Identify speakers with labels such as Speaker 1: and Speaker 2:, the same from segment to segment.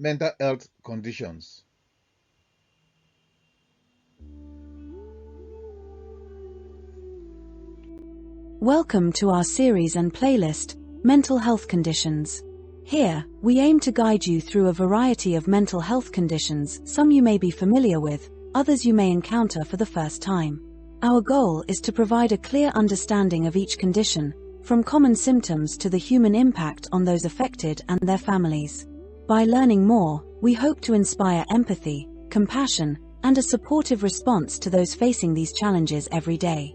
Speaker 1: Mental health conditions.
Speaker 2: Welcome to our series and playlist, Mental Health Conditions. Here, we aim to guide you through a variety of mental health conditions, some you may be familiar with, others you may encounter for the first time. Our goal is to provide a clear understanding of each condition, from common symptoms to the human impact on those affected and their families. By learning more, we hope to inspire empathy, compassion, and a supportive response to those facing these challenges every day.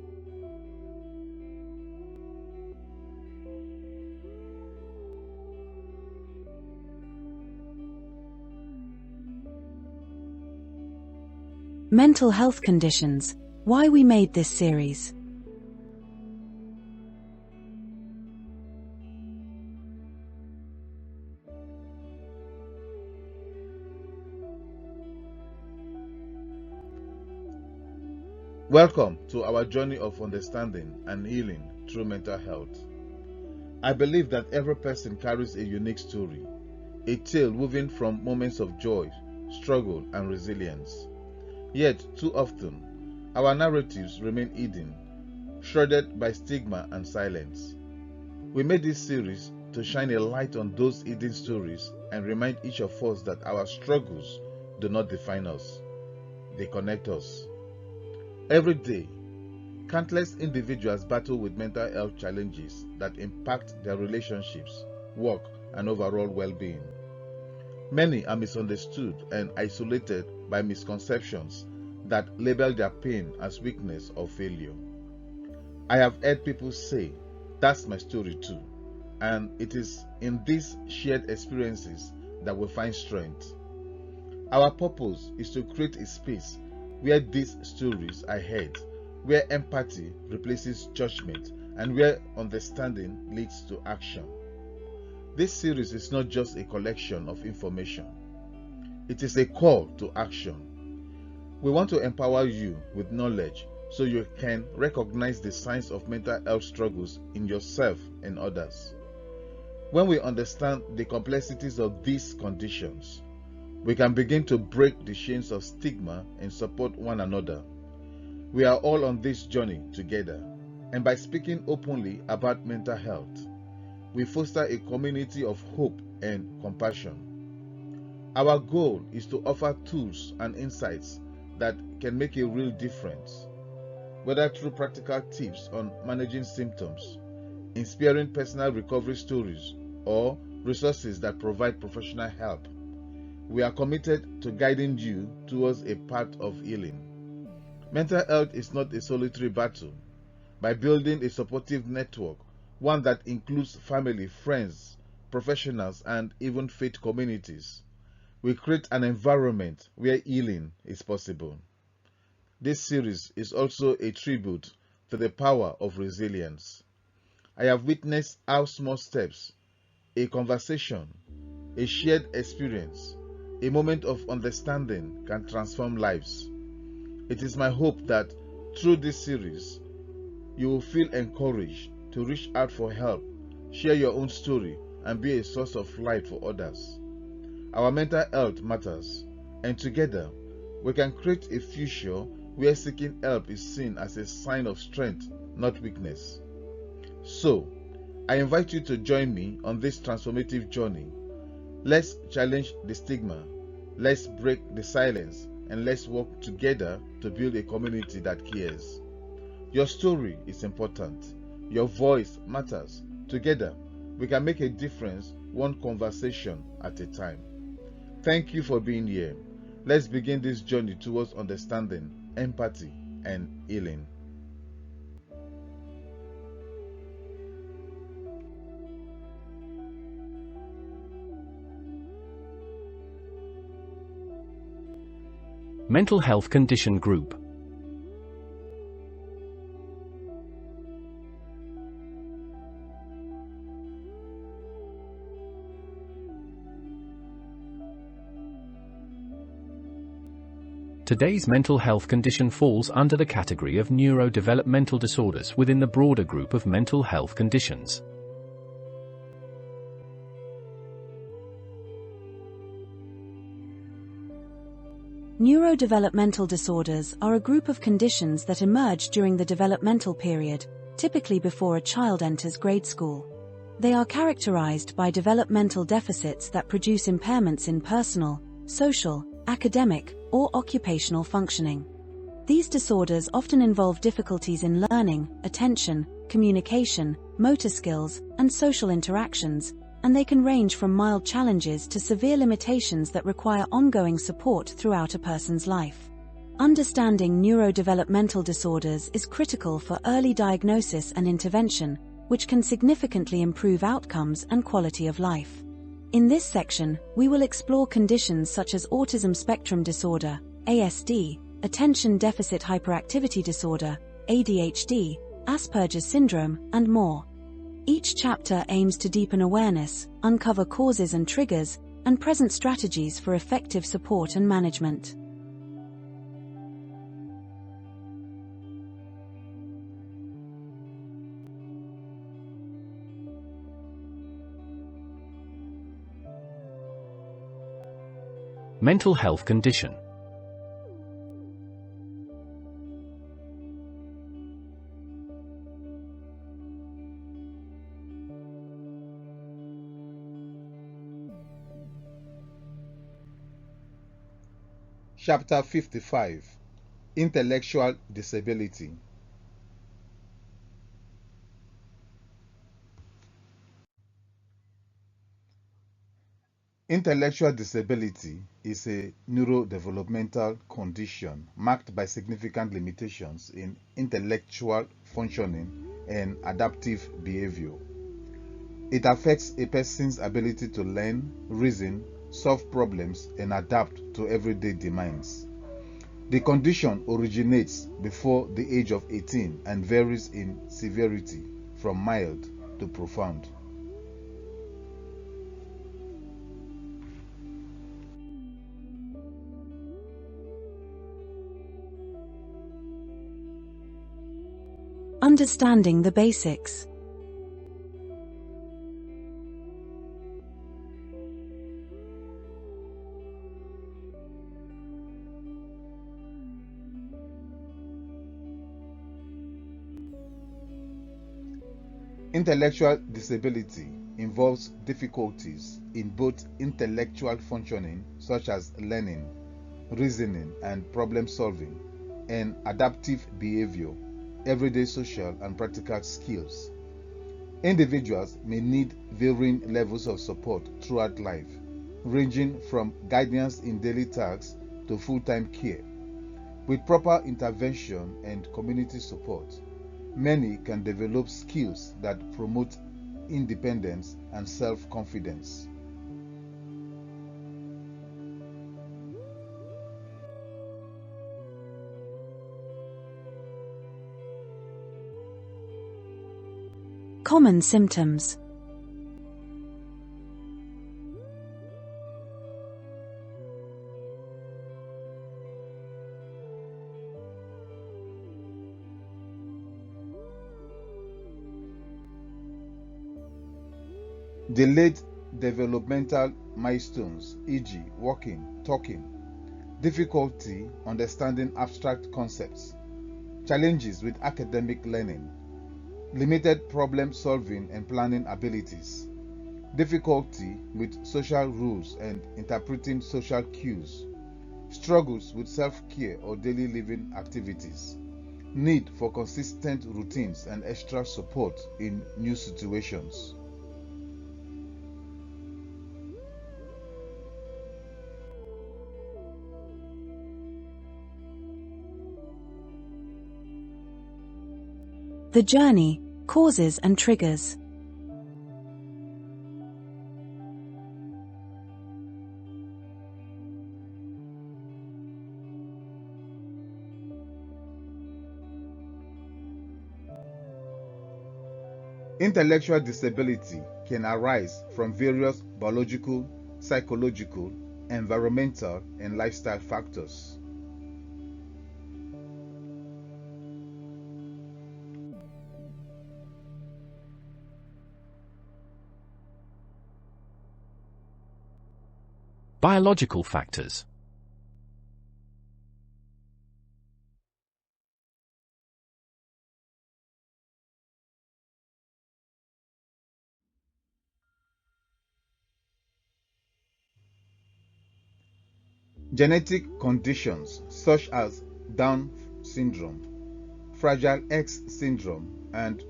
Speaker 2: Mental health conditions. Why we made this series.
Speaker 1: Welcome to our journey of understanding and healing through mental health. I believe that every person carries a unique story, a tale woven from moments of joy, struggle, and resilience. Yet, too often, our narratives remain hidden, shrouded by stigma and silence. We made this series to shine a light on those hidden stories and remind each of us that our struggles do not define us, they connect us. Every day, countless individuals battle with mental health challenges that impact their relationships, work, and overall well-being. Many are misunderstood and isolated by misconceptions that label their pain as weakness or failure. I have heard people say, "That's my story too," and it is in these shared experiences that we find strength. Our purpose is to create a space where these stories are heard, where empathy replaces judgment, and where understanding leads to action. This series is not just a collection of information. It is a call to action. We want to empower you with knowledge so you can recognize the signs of mental health struggles in yourself and others. When we understand the complexities of these conditions, we can begin to break the chains of stigma and support one another. We are all on this journey together, and by speaking openly about mental health, we foster a community of hope and compassion. Our goal is to offer tools and insights that can make a real difference, whether through practical tips on managing symptoms, inspiring personal recovery stories, or resources that provide professional help. We are committed to guiding you towards a path of healing. Mental health is not a solitary battle. By building a supportive network, one that includes family, friends, professionals, and even faith communities, we create an environment where healing is possible. This series is also a tribute to the power of resilience. I have witnessed how small steps, a conversation, a shared experience, a moment of understanding can transform lives. It is my hope that through this series, you will feel encouraged to reach out for help, share your own story, and be a source of light for others. Our mental health matters, and together, we can create a future where seeking help is seen as a sign of strength, not weakness. So, I invite you to join me on this transformative journey. Let's challenge the stigma, let's break the silence, and let's work together to build a community that cares. Your story is important. Your voice matters. Together, we can make a difference one conversation at a time. Thank you for being here. Let's begin this journey towards understanding, empathy, and healing.
Speaker 3: Mental Health Condition Group. Today's mental health condition falls under the category of neurodevelopmental disorders within the broader group of mental health conditions.
Speaker 2: Neurodevelopmental disorders are a group of conditions that emerge during the developmental period, typically before a child enters grade school. They are characterized by developmental deficits that produce impairments in personal, social, academic, or occupational functioning. These disorders often involve difficulties in learning, attention, communication, motor skills, and social interactions, and they can range from mild challenges to severe limitations that require ongoing support throughout a person's life. Understanding neurodevelopmental disorders is critical for early diagnosis and intervention, which can significantly improve outcomes and quality of life. In this section, we will explore conditions such as autism spectrum disorder, ASD, attention deficit hyperactivity disorder, ADHD, Asperger's syndrome, and more. Each chapter aims to deepen awareness, uncover causes and triggers, and present strategies for effective support and management.
Speaker 3: Mental health condition.
Speaker 1: Chapter 55: Intellectual Disability. Intellectual disability is a neurodevelopmental condition marked by significant limitations in intellectual functioning and adaptive behavior. It affects a person's ability to learn, reason, solve problems, and adapt to everyday demands. The condition originates before the age of 18 and varies in severity from mild to profound.
Speaker 2: Understanding the basics.
Speaker 1: Intellectual disability involves difficulties in both intellectual functioning, such as learning, reasoning, and problem solving, and adaptive behavior, everyday social and practical skills. Individuals may need varying levels of support throughout life, ranging from guidance in daily tasks to full-time care. With proper intervention and community support, many can develop skills that promote independence and self-confidence.
Speaker 2: Common symptoms.
Speaker 1: Delayed developmental milestones, e.g., walking, talking, difficulty understanding abstract concepts, challenges with academic learning, limited problem solving and planning abilities, difficulty with social rules and interpreting social cues, struggles with self-care or daily living activities, need for consistent routines and extra support in new situations.
Speaker 2: The journey, causes and triggers.
Speaker 1: Intellectual disability can arise from various biological, psychological, environmental, and lifestyle factors.
Speaker 3: Biological factors.
Speaker 1: Genetic conditions such as Down syndrome, Fragile X syndrome, and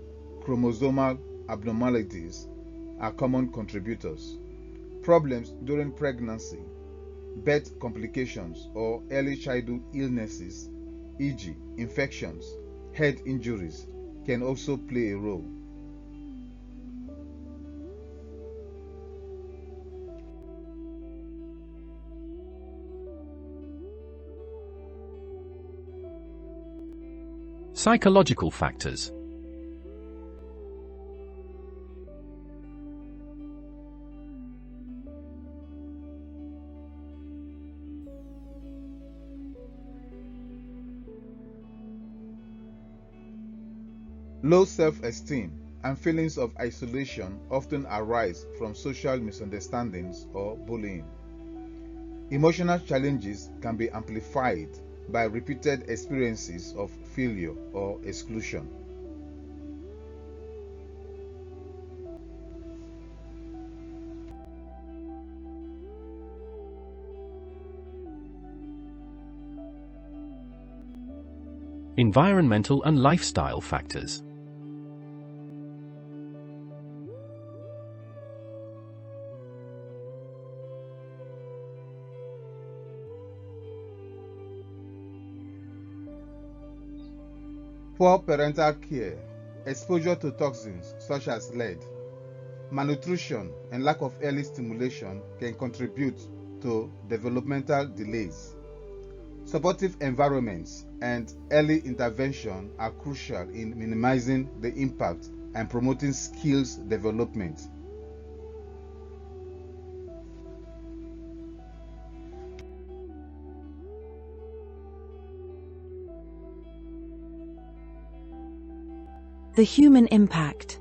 Speaker 1: chromosomal abnormalities are common contributors. Problems during pregnancy, birth complications, or early childhood illnesses, e.g., infections, head injuries, can also play a role.
Speaker 3: Psychological factors.
Speaker 1: Low self-esteem and feelings of isolation often arise from social misunderstandings or bullying. Emotional challenges can be amplified by repeated experiences of failure or exclusion.
Speaker 3: Environmental and lifestyle factors.
Speaker 1: Poor parental care, exposure to toxins such as lead, malnutrition, and lack of early stimulation can contribute to developmental delays. Supportive environments and early intervention are crucial in minimizing the impact and promoting skills development.
Speaker 2: The human impact.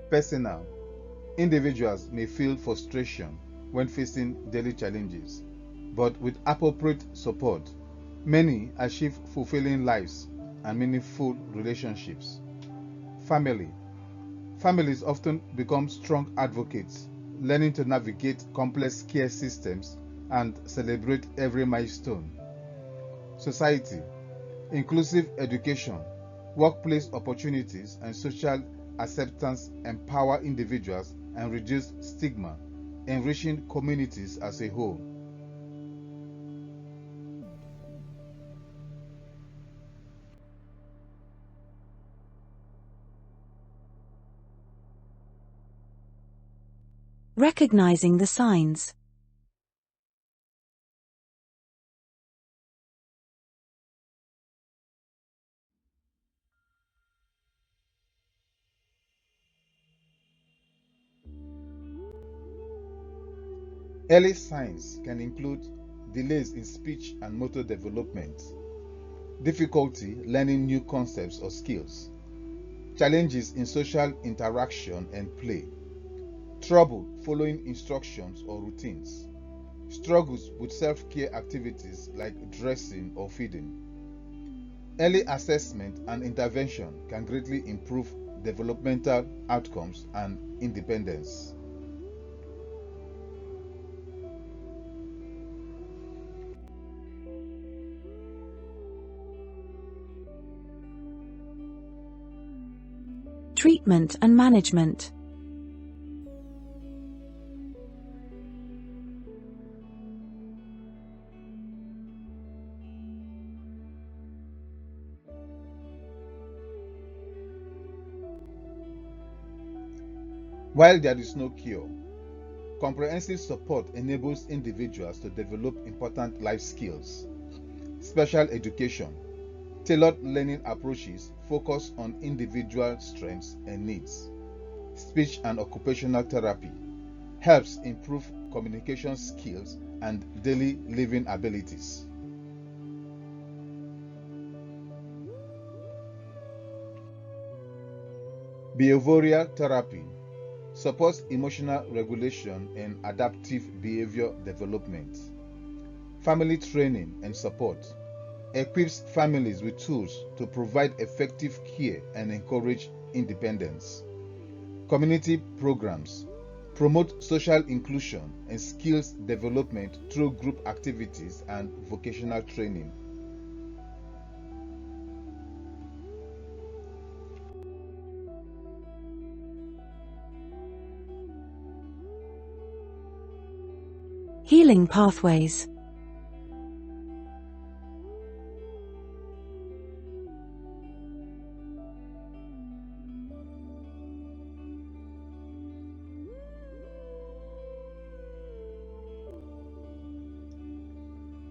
Speaker 1: Personal. Individuals may feel frustration when facing daily challenges, but with appropriate support, many achieve fulfilling lives and meaningful relationships. Family. Families often become strong advocates, learning to navigate complex care systems and celebrate every milestone. Society. Inclusive education, workplace opportunities, and social acceptance empower individuals and reduce stigma, enriching communities as a whole.
Speaker 2: Recognizing the signs.
Speaker 1: Early signs can include delays in speech and motor development, difficulty learning new concepts or skills, challenges in social interaction and play, trouble following instructions or routines, struggles with self-care activities like dressing or feeding. Early assessment and intervention can greatly improve developmental outcomes and independence.
Speaker 2: Treatment and management.
Speaker 1: While there is no cure, comprehensive support enables individuals to develop important life skills. Special education, tailored learning approaches focus on individual strengths and needs. Speech and occupational therapy helps improve communication skills and daily living abilities. Behavioral therapy supports emotional regulation and adaptive behavior development. family training and support, equips families with tools to provide effective care and encourage independence. Community programs promote social inclusion and skills development through group activities and vocational training.
Speaker 2: Healing pathways.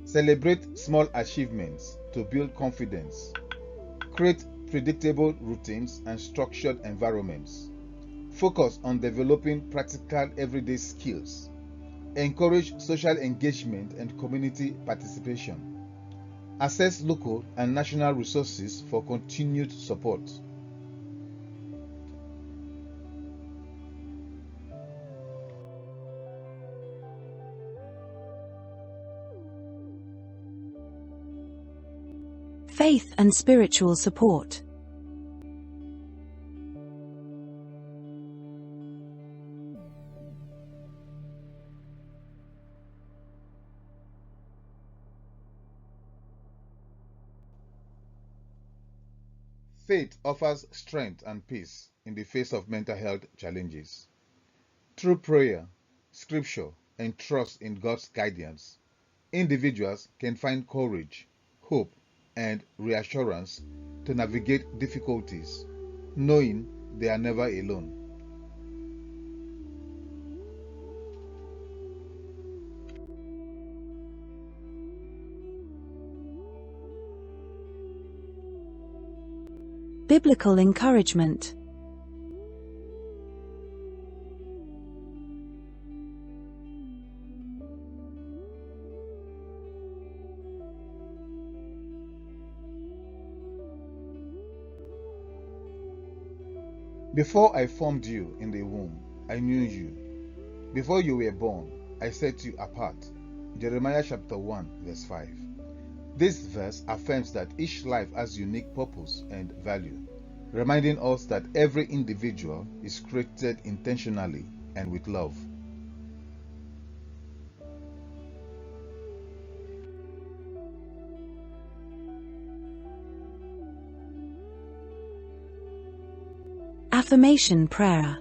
Speaker 1: Celebrate small achievements to build confidence. Create predictable routines and structured environments. Focus on developing practical everyday skills. Encourage social engagement and community participation. Access local and national resources for continued support.
Speaker 2: Faith and spiritual support.
Speaker 1: Faith offers strength and peace in the face of mental health challenges. Through prayer, scripture, and trust in God's guidance, individuals can find courage, hope, and reassurance to navigate difficulties, knowing they are never alone.
Speaker 2: Biblical encouragement.
Speaker 1: Before I formed you in the womb, I knew you. Before you were born, I set you apart. Jeremiah chapter 1, verse 5. This verse affirms that each life has unique purpose and value, reminding us that every individual is created intentionally and with love.
Speaker 2: Affirmation Prayer.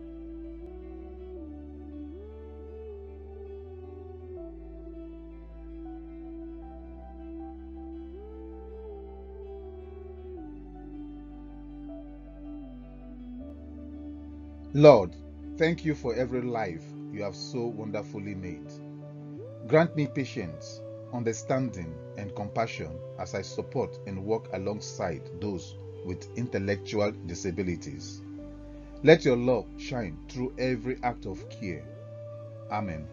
Speaker 1: Lord, thank you for every life you have so wonderfully made. Grant me patience, understanding, and compassion as I support and work alongside those with intellectual disabilities. Let your love shine through every act of care. Amen.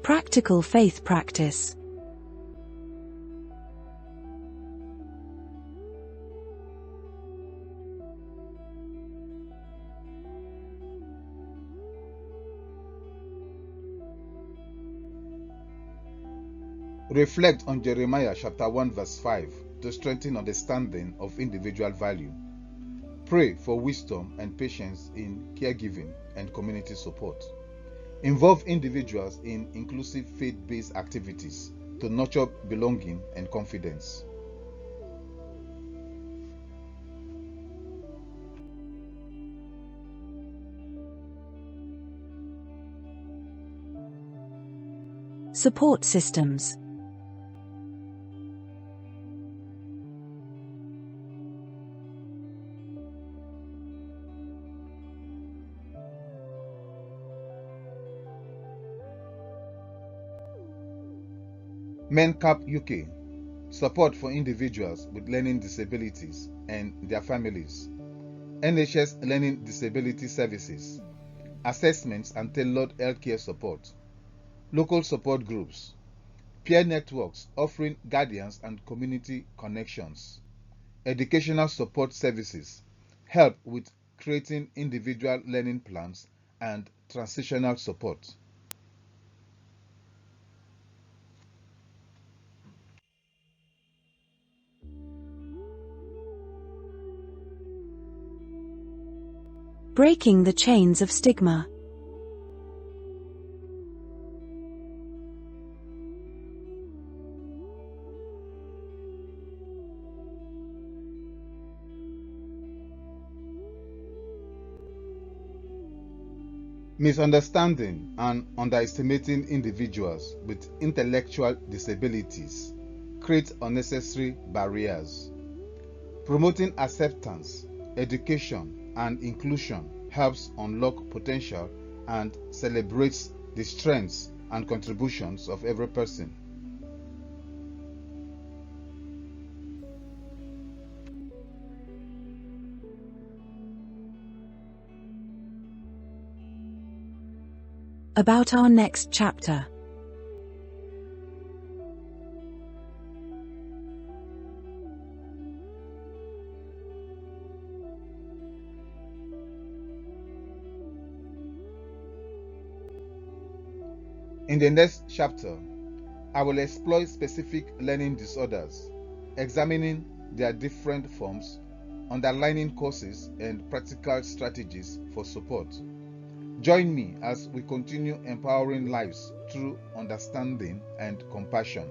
Speaker 2: Practical faith practice.
Speaker 1: Reflect on Jeremiah chapter 1 verse 5 to strengthen understanding of individual value. Pray for wisdom and patience in caregiving and community support. Involve individuals in inclusive faith-based activities to nurture belonging and confidence.
Speaker 2: Support systems.
Speaker 1: MENCAP UK, support for individuals with learning disabilities and their families. NHS Learning Disability Services, assessments and tailored healthcare support. Local support groups, peer networks offering guidance and community connections. Educational support services help with creating individual learning plans and transitional support.
Speaker 2: Breaking the chains of stigma.
Speaker 1: Misunderstanding and underestimating individuals with intellectual disabilities create unnecessary barriers. Promoting acceptance, education, and inclusion helps unlock potential and celebrates the strengths and contributions of every person.
Speaker 2: About our next chapter.
Speaker 1: In the next chapter, I will explore specific learning disorders, examining their different forms, underlining causes and practical strategies for support. Join me as we continue empowering lives through understanding and compassion.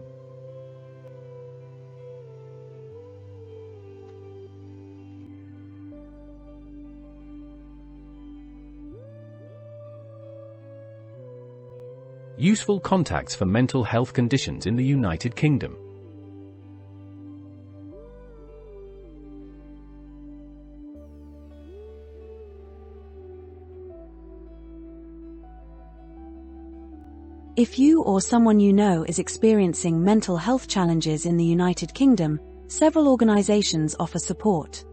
Speaker 3: Useful contacts for mental health conditions in the United Kingdom.
Speaker 2: If you or someone you know is experiencing mental health challenges in the United Kingdom, several organizations offer support.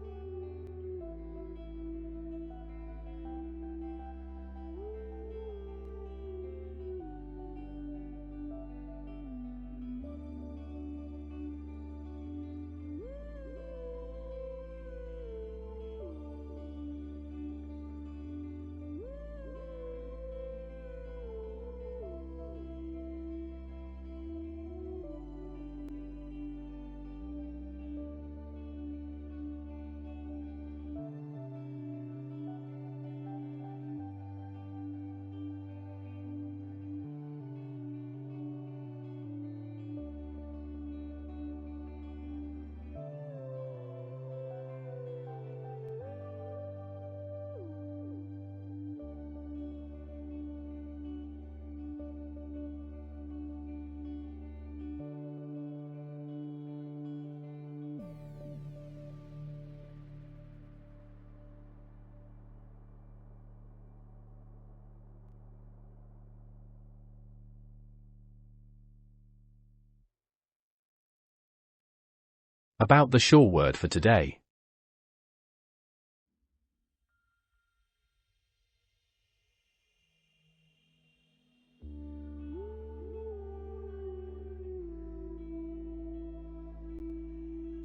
Speaker 3: About the sure word for today.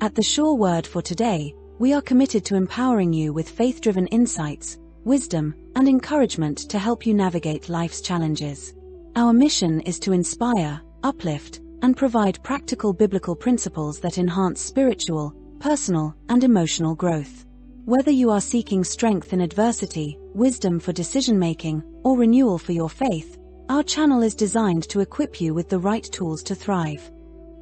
Speaker 2: At the Sure Word for today, we are committed to empowering you with faith-driven insights, wisdom, and encouragement to help you navigate life's challenges. Our mission is to inspire, uplift, and provide practical biblical principles that enhance spiritual, personal, and emotional growth. Whether you are seeking strength in adversity, wisdom for decision-making, or renewal for your faith, our channel is designed to equip you with the right tools to thrive.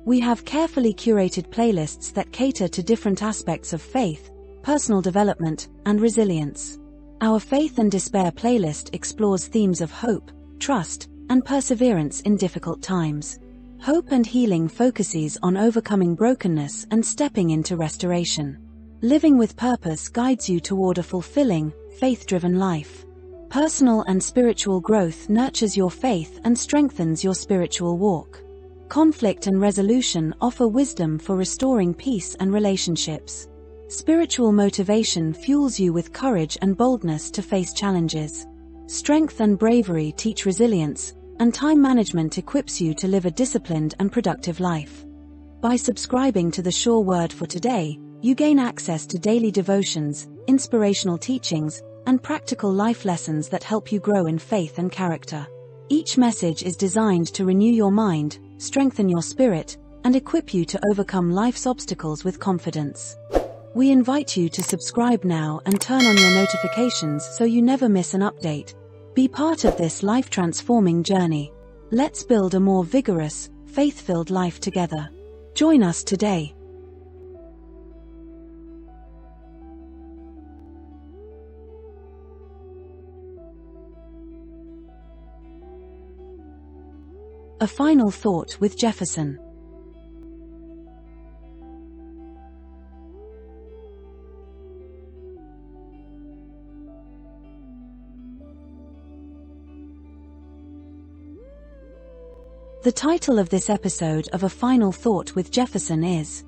Speaker 2: We have carefully curated playlists that cater to different aspects of faith, personal development, and resilience. Our Faith and Despair playlist explores themes of hope, trust, and perseverance in difficult times. Hope and Healing focuses on overcoming brokenness and stepping into restoration. Living with Purpose guides you toward a fulfilling, faith-driven life. Personal and Spiritual Growth nurtures your faith and strengthens your spiritual walk. Conflict and Resolution offer wisdom for restoring peace and relationships. Spiritual Motivation fuels you with courage and boldness to face challenges. Strength and Bravery teach resilience, and Time Management equips you to live a disciplined and productive life. By subscribing to the Sure Word for today, You gain access to daily devotions, inspirational teachings, and practical life lessons that help you grow in faith and character. Each message is designed to renew your mind, strengthen your spirit, and equip you to overcome life's obstacles with confidence. We invite you to subscribe now and turn on your notifications so you never miss an update. Be part of this life-transforming journey. Let's build a more vigorous, faith-filled life together. Join us today. A final thought with Jefferson. The title of this episode of A Final Thought with Jefferson is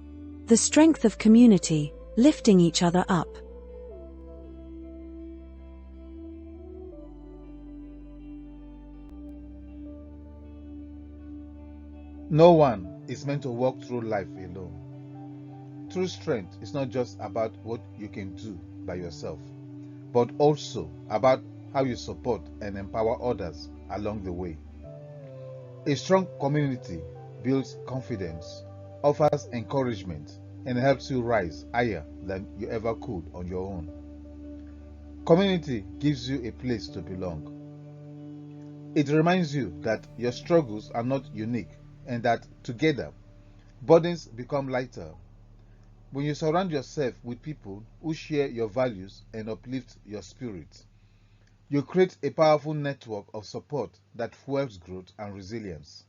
Speaker 2: The Strength of Community, Lifting Each Other Up.
Speaker 1: No one is meant to walk through life alone. True strength is not just about what you can do by yourself, but also about how you support and empower others along the way. A strong community builds confidence, offers encouragement, and helps you rise higher than you ever could on your own. Community gives you a place to belong. It reminds you that your struggles are not unique and that together, burdens become lighter. When you surround yourself with people who share your values and uplift your spirit, you create a powerful network of support that fuels growth and resilience.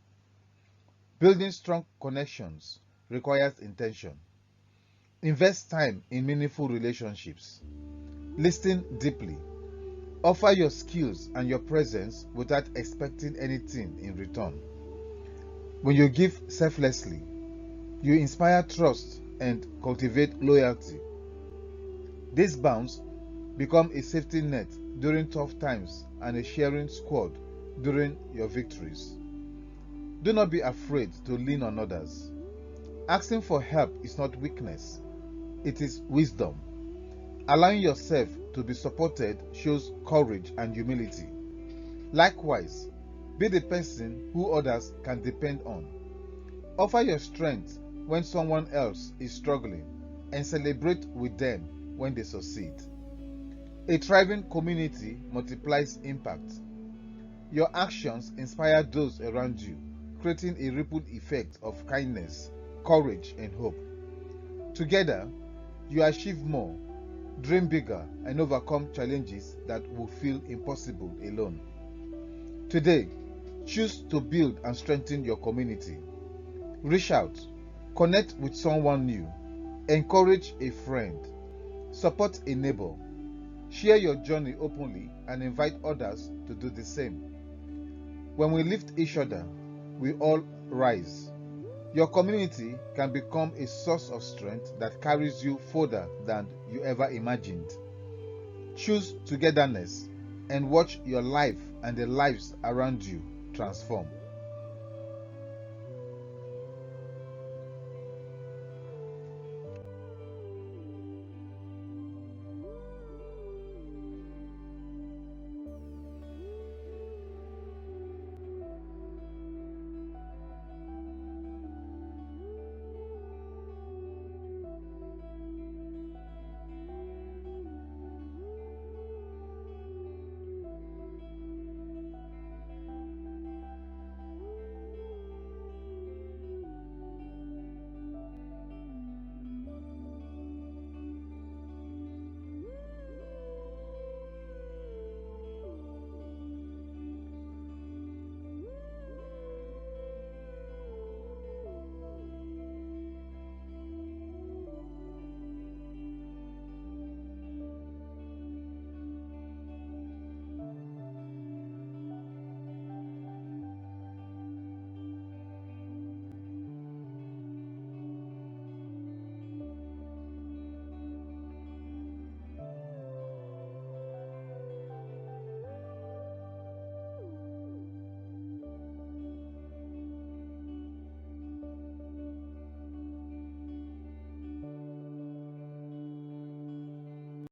Speaker 1: Building strong connections requires intention. Invest time in meaningful relationships. Listen deeply. Offer your skills and your presence without expecting anything in return. When you give selflessly, you inspire trust and cultivate loyalty. These bonds become a safety net during tough times and a sharing squad during your victories. Do not be afraid to lean on others. Asking for help is not weakness, it is wisdom. Allowing yourself to be supported shows courage and humility. Likewise, be the person who others can depend on. Offer your strength when someone else is struggling and celebrate with them when they succeed. A thriving community multiplies impact. Your actions inspire those around you, creating a ripple effect of kindness, courage, and hope. Together, you achieve more, dream bigger, and overcome challenges that will feel impossible alone. Today, choose to build and strengthen your community. Reach out, connect with someone new, encourage a friend, support a neighbor, share your journey openly, and invite others to do the same. When we lift each other, we all rise. Your community can become a source of strength that carries you further than you ever imagined. Choose togetherness and watch your life and the lives around you transform.